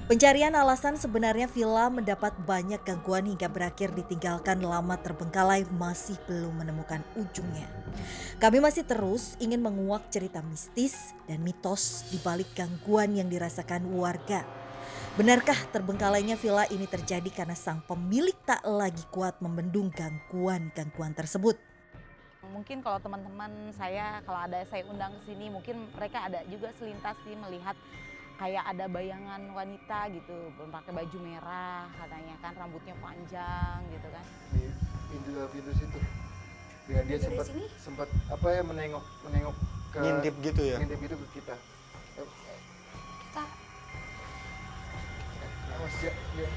Pencarian alasan sebenarnya villa mendapat banyak gangguan hingga berakhir ditinggalkan lama terbengkalai masih belum menemukan ujungnya. Kami masih terus ingin menguak cerita mistis dan mitos di balik gangguan yang dirasakan warga. Benarkah terbengkalainya villa ini terjadi karena sang pemilik tak lagi kuat membendung gangguan-gangguan tersebut? Mungkin kalau teman-teman saya, kalau ada saya undang ke sini, mungkin mereka ada juga selintas sih melihat kayak ada bayangan wanita gitu, pakai baju merah katanya kan, rambutnya panjang gitu kan. Di pintu situ. Ya, dia sempat sempat apa ya menengok ke Ngintip gitu ya? ngintip gitu ke kita. Kita Awas ya, nih.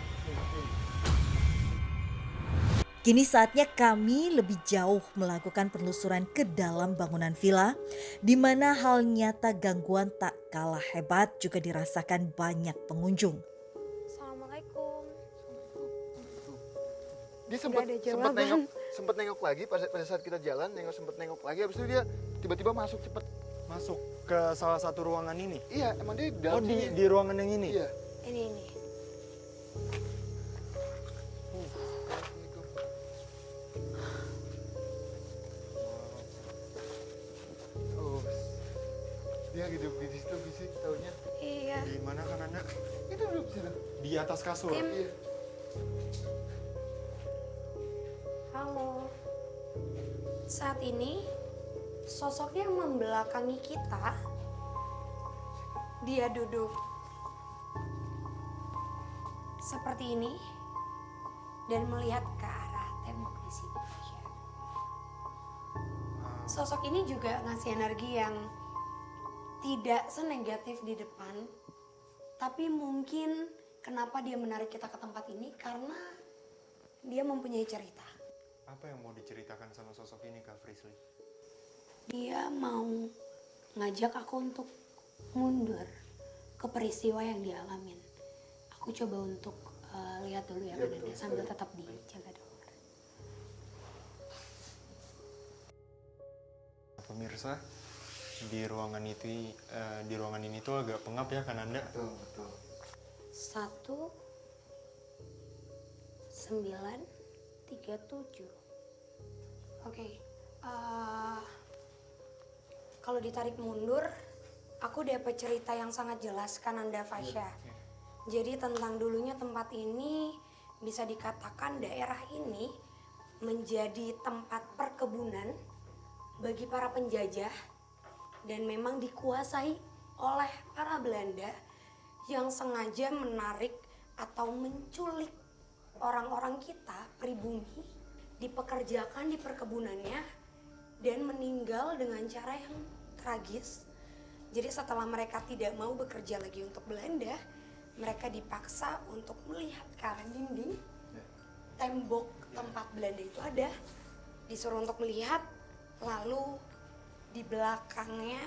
Kini saatnya kami lebih jauh melakukan penelusuran ke dalam bangunan villa, di mana hal nyata gangguan tak kalah hebat juga dirasakan banyak pengunjung. Assalamualaikum. Dia Nggak ada jawaban. sempat nengok lagi pada saat kita jalan, sempat nengok lagi, habis itu dia tiba-tiba masuk cepet. Masuk ke salah satu ruangan ini? Iya, emang dia di Oh, dalam sini. di ruangan yang ini? Iya. Ini. Oh, dia hidup di situ sih taunya. Iya. Di mana kan Anda? Itu duduk di situ. Di atas kasur? Tim. Iya. Halo. Saat ini sosok yang membelakangi kita, dia duduk seperti ini dan melihat ke arah tembok di sini. Sosok ini juga ngasih energi yang tidak senegatif di depan, tapi mungkin kenapa dia menarik kita ke tempat ini karena dia mempunyai cerita. Apa yang mau diceritakan sama sosok ini, Kak Frisly? Dia mau ngajak aku untuk mundur ke peristiwa yang dialamin. Aku coba untuk lihat dulu ya, keadaannya sambil tetap dijaga dulu. Pemirsa, di ruangan ini tuh agak pengap ya kan Anda? Betul. 1937. Oke, kalau ditarik mundur, aku dapat cerita yang sangat jelas kan Anda, Fasya. Jadi tentang dulunya tempat ini bisa dikatakan daerah ini menjadi tempat perkebunan bagi para penjajah dan memang dikuasai oleh para Belanda yang sengaja menarik atau menculik orang-orang kita pribumi, dipekerjakan di perkebunannya dan meninggal dengan cara yang tragis. Jadi setelah mereka tidak mau bekerja lagi untuk Belanda, mereka dipaksa untuk melihat ke arah dinding tembok tempat Belanda itu ada, disuruh untuk melihat, lalu di belakangnya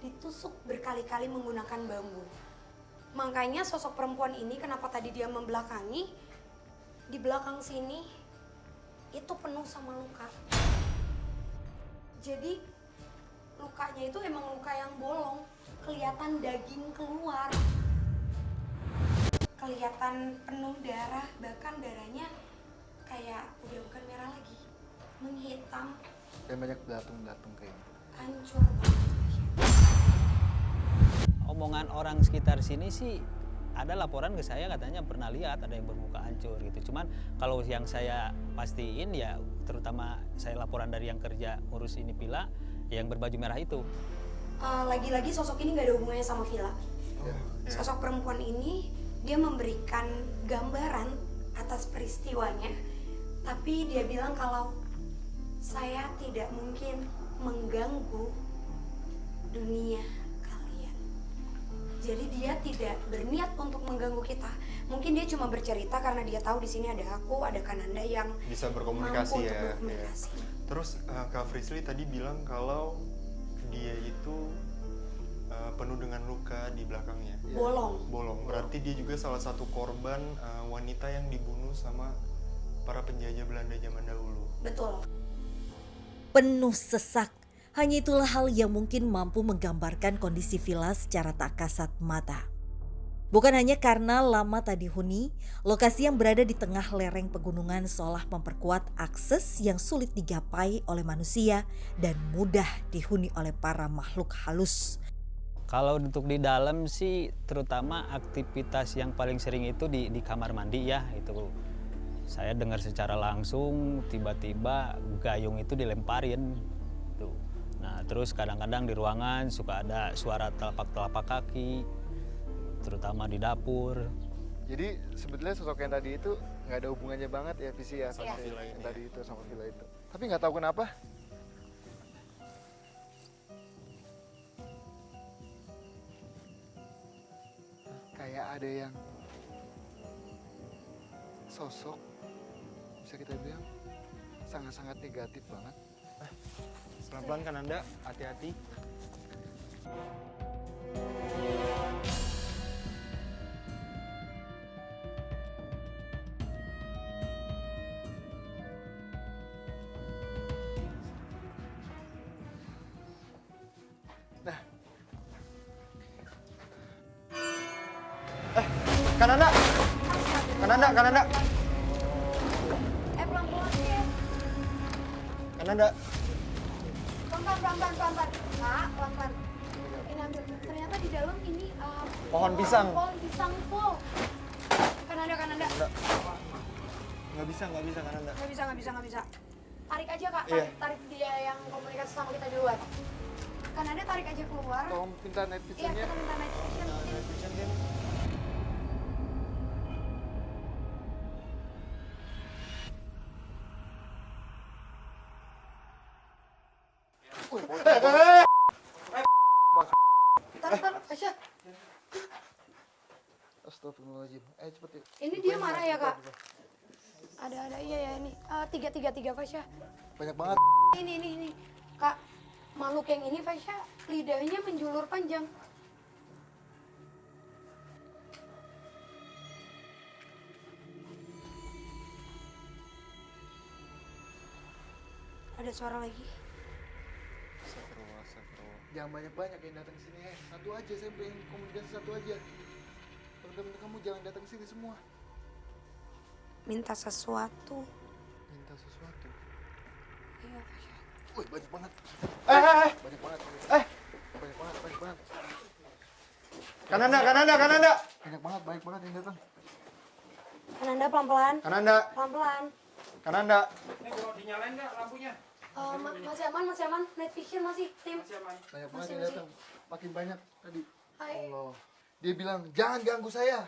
ditusuk berkali-kali menggunakan bambu. Makanya sosok perempuan ini kenapa tadi dia membelakangi, di belakang sini itu penuh sama luka. Jadi lukanya itu emang luka yang bolong, kelihatan daging keluar, kelihatan penuh darah, bahkan darahnya kayak udah bukan merah lagi, menghitam, Dan banyak belatung kayaknya. hancur banget. Omongan orang sekitar sini sih ada laporan ke saya katanya pernah lihat ada yang bermuka hancur gitu. Cuman kalau yang saya pastiin ya terutama saya laporan dari yang kerja ngurus ini villa yang berbaju merah itu. Lagi-lagi sosok ini gak ada hubungannya sama villa. Sosok perempuan ini dia memberikan gambaran atas peristiwanya, tapi dia bilang kalau saya tidak mungkin mengganggu dunia kalian. Jadi dia tidak berniat untuk mengganggu kita. Mungkin dia cuma bercerita karena dia tahu di sini ada aku, ada Kananda yang Bisa berkomunikasi mampu ya. untuk berkomunikasi. Terus Kak Frisly tadi bilang kalau dia itu penuh dengan luka di belakangnya. Bolong. Berarti dia juga salah satu korban wanita yang dibunuh sama para penjajah Belanda zaman dahulu. Betul. Penuh sesak. Hanya itulah hal yang mungkin mampu menggambarkan kondisi villa secara tak kasat mata. Bukan hanya karena lama tak dihuni, lokasi yang berada di tengah lereng pegunungan seolah memperkuat akses yang sulit digapai oleh manusia dan mudah dihuni oleh para makhluk halus. Kalau untuk di dalam sih terutama aktivitas yang paling sering itu di kamar mandi ya, itu saya dengar secara langsung tiba-tiba gayung itu dilemparin tuh. Nah terus kadang-kadang di ruangan suka ada suara telapak kaki, terutama di dapur. Jadi sebetulnya sosok yang tadi itu nggak ada hubungannya banget ya visi ya sama villa ini yang tadi itu sama villa itu. Tapi nggak tahu kenapa. Kayak ada yang sosok bisa kita bilang sangat-sangat negatif banget. Pelan-pelan kan Anda, hati-hati. Kananda! Kananda, Kananda! Pelan-pelan ya. Kananda! Pelan-pelan. Kak, pelan-pelan. Ini ambil. Ternyata di dalam ini Pohon pisang. Pohon pisang full. Kananda. Nggak bisa Kananda. Nggak bisa. Tarik aja Kak, Iya. tarik dia yang komunikasi sama kita duluan. Kananda tarik aja keluar. Tolong minta night Iya, vision-nya. kita minta night vision. Night vision dia. Taruh, Tasya. Astagfirullahaladzim. Cepet ya. Ini dia marah ya Kak? Ada, iya ya ini. Tiga Fasya. Banyak banget. Ini. Kak, makhluk yang ini Fasya, lidahnya menjulur panjang. Ada suara lagi. Astagfirullah. Jangan banyak-banyak yang datang ke sini. Satu aja, saya pengen komunikasi satu aja. Teman-teman kamu jangan datang ke sini semua. Minta sesuatu. Minta sesuatu. Iya Fasya. Wih, banyak banget. Banyak banget. Banyak banget. Kananda. Banyak banget yang datang. Kananda pelan-pelan. Kananda. Ini kalau dinyalain nggak lampunya? Masih aman. Night vision masih, tim. Banyak banget yang datang. Makin banyak tadi. Hai. Allah. Dia bilang, jangan ganggu saya.